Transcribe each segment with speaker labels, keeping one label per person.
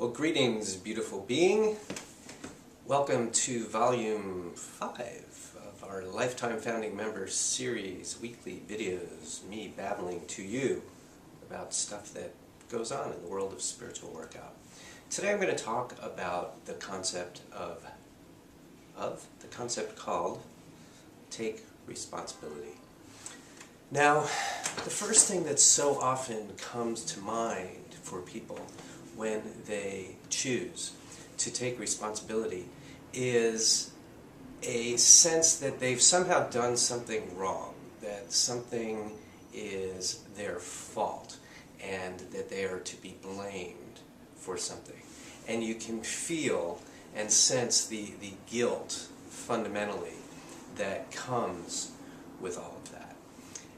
Speaker 1: Well, greetings, beautiful being. Welcome to Volume 5 of our Lifetime Founding Members series, weekly videos, me babbling to you about stuff that goes on in the world of spiritual workout. Today I'm going to talk about the concept called take responsibility. Now, the first thing that so often comes to mind for people when they choose to take responsibility is a sense that they've somehow done something wrong, that something is their fault, and that they are to be blamed for something. And you can feel and sense the guilt, fundamentally, that comes with all of that.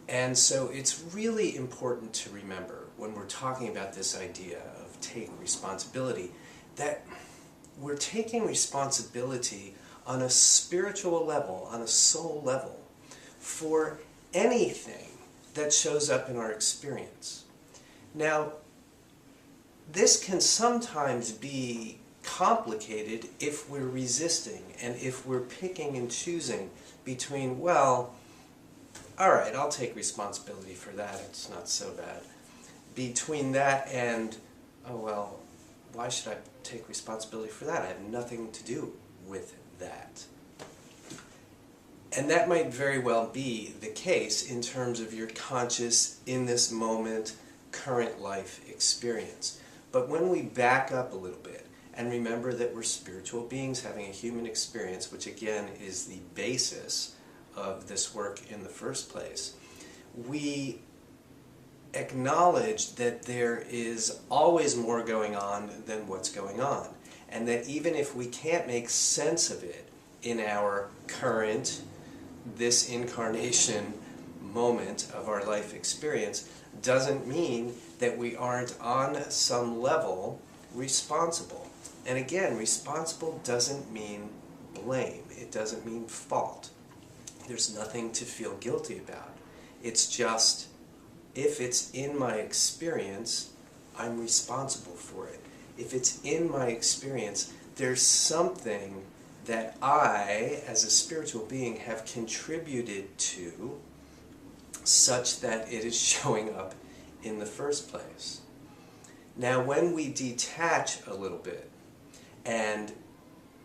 Speaker 1: And so it's really important to remember when we're talking about this idea of take responsibility, that we're taking responsibility on a spiritual level, on a soul level, for anything that shows up in our experience. Now, this can sometimes be complicated if we're resisting and if we're picking and choosing between, well, all right, I'll take responsibility for that, it's not so bad. Between that and, oh well, why should I take responsibility for that? I have nothing to do with that. And that might very well be the case in terms of your conscious, in this moment, current life experience. But when we back up a little bit and remember that we're spiritual beings having a human experience, which again is the basis of this work in the first place, we acknowledge that there is always more going on than what's going on. And that even if we can't make sense of it in our current, this incarnation moment of our life experience, doesn't mean that we aren't on some level responsible. And again, responsible doesn't mean blame. It doesn't mean fault. There's nothing to feel guilty about. It's just, if it's in my experience, I'm responsible for it. If it's in my experience, there's something that I, as a spiritual being, have contributed to such that it is showing up in the first place. Now, when we detach a little bit and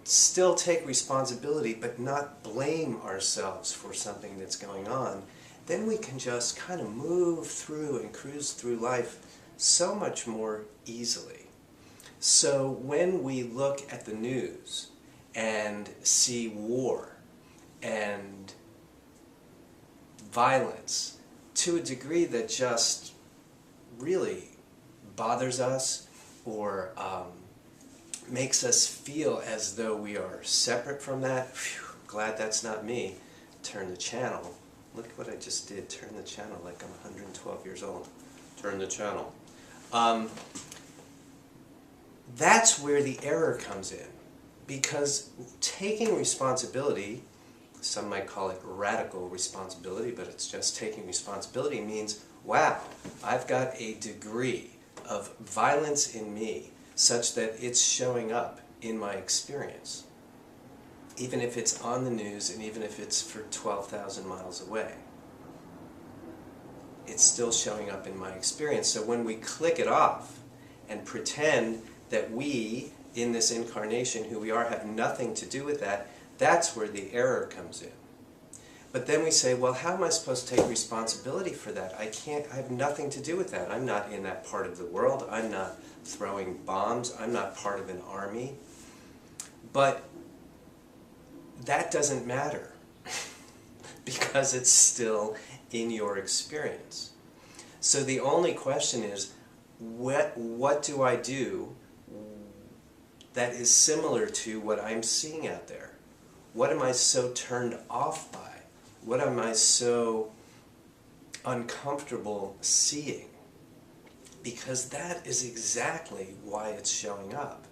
Speaker 1: still take responsibility but not blame ourselves for something that's going on, then we can just kind of move through and cruise through life so much more easily. So when we look at the news and see war and violence to a degree that just really bothers us or makes us feel as though we are separate from that, phew, glad that's not me, turn the channel. Look what I just did, turn the channel like I'm 112 years old. Turn the channel. That's where the error comes in. Because taking responsibility, some might call it radical responsibility, but it's just taking responsibility, means, wow, I've got a degree of violence in me such that it's showing up in my experience. Even if it's on the news and even if it's for 12,000 miles away. It's still showing up in my experience. So when we click it off and pretend that we, in this incarnation, who we are, have nothing to do with that, that's where the error comes in. But then we say, well, how am I supposed to take responsibility for that? I have nothing to do with that. I'm not in that part of the world. I'm not throwing bombs. I'm not part of an army. But that doesn't matter because it's still in your experience. So the only question is, what do I do that is similar to what I'm seeing out there? What am I so turned off by? What am I so uncomfortable seeing? Because that is exactly why it's showing up.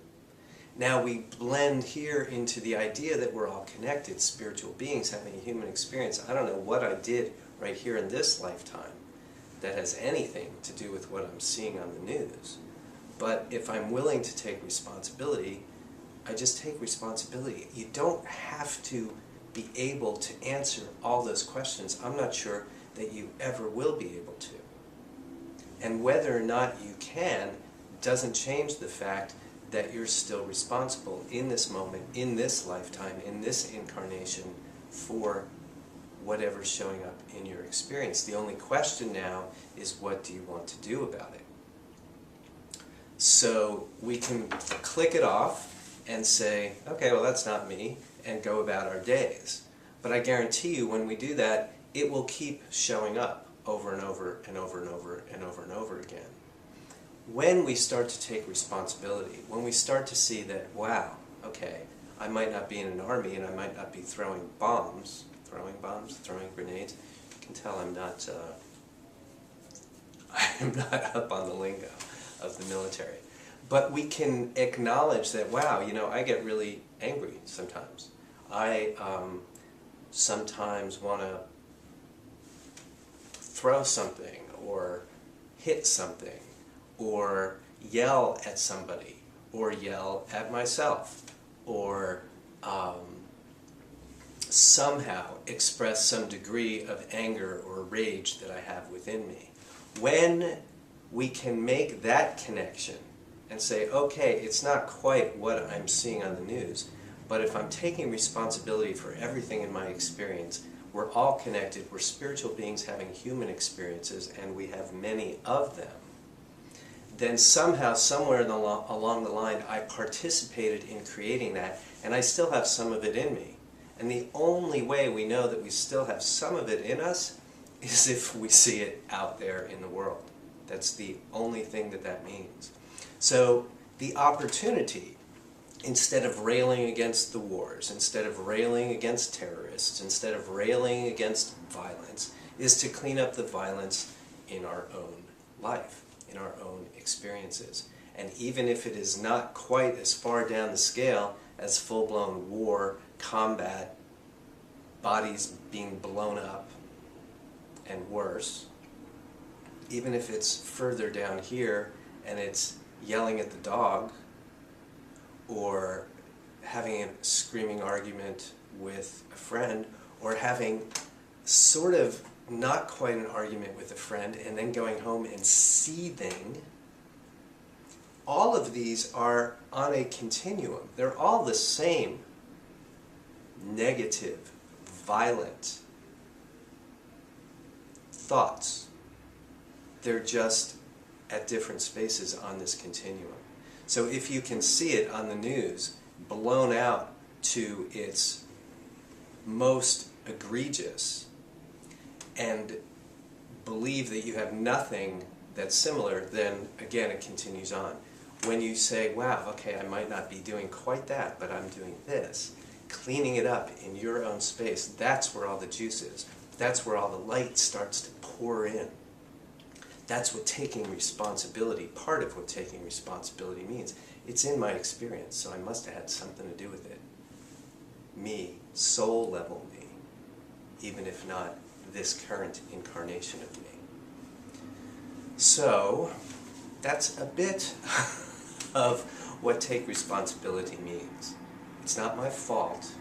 Speaker 1: Now we blend here into the idea that we're all connected, spiritual beings having a human experience. I don't know what I did right here in this lifetime that has anything to do with what I'm seeing on the news. But if I'm willing to take responsibility, I just take responsibility. You don't have to be able to answer all those questions. I'm not sure that you ever will be able to. And whether or not you can doesn't change the fact that you're still responsible in this moment, in this lifetime, in this incarnation for whatever's showing up in your experience. The only question now is, what do you want to do about it? So we can click it off and say, okay, well that's not me, and go about our days. But I guarantee you when we do that, it will keep showing up over and over and over and over and over and over again. When we start to take responsibility, when we start to see that, wow, okay, I might not be in an army and I might not be throwing grenades, you can tell I'm not up on the lingo of the military. But we can acknowledge that, wow, you know, I get really angry sometimes. I sometimes want to throw something or hit something or yell at somebody or yell at myself or somehow express some degree of anger or rage that I have within me. When we can make that connection and say, okay, it's not quite what I'm seeing on the news, but if I'm taking responsibility for everything in my experience, we're all connected, we're spiritual beings having human experiences, and we have many of them, then somehow, somewhere along the line, I participated in creating that, and I still have some of it in me. And the only way we know that we still have some of it in us is if we see it out there in the world. That's the only thing that that means. So the opportunity, instead of railing against the wars, instead of railing against terrorists, instead of railing against violence, is to clean up the violence in our own life, in our own experiences. And even if it is not quite as far down the scale as full-blown war, combat, bodies being blown up, and worse, even if it's further down here and it's yelling at the dog or having a screaming argument with a friend or having sort of not quite an argument with a friend and then going home and seething, all of these are on a continuum. They're all the same negative, violent thoughts. They're just at different spaces on this continuum. So if you can see it on the news, blown out to its most egregious, and believe that you have nothing that's similar, then again it continues on. When you say, wow, okay, I might not be doing quite that, but I'm doing this, cleaning it up in your own space, that's where all the juice is. That's where all the light starts to pour in. That's what taking responsibility, part of what taking responsibility means. It's in my experience, so I must have had something to do with it. Me, soul level me, even if not this current incarnation of me. So, that's a bit of what take responsibility means. It's not my fault.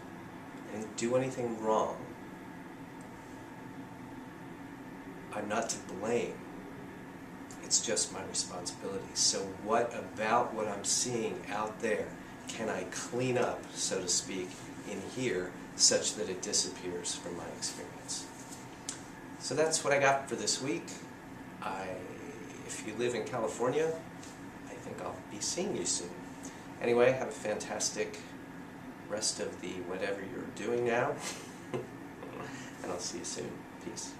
Speaker 1: I didn't do anything wrong. I'm not to blame. It's just my responsibility. So what about what I'm seeing out there can I clean up, so to speak, in here, such that it disappears from my experience? So that's what I got for this week. If you live in California, I think I'll be seeing you soon. Anyway, have a fantastic rest of the whatever you're doing now, and I'll see you soon. Peace.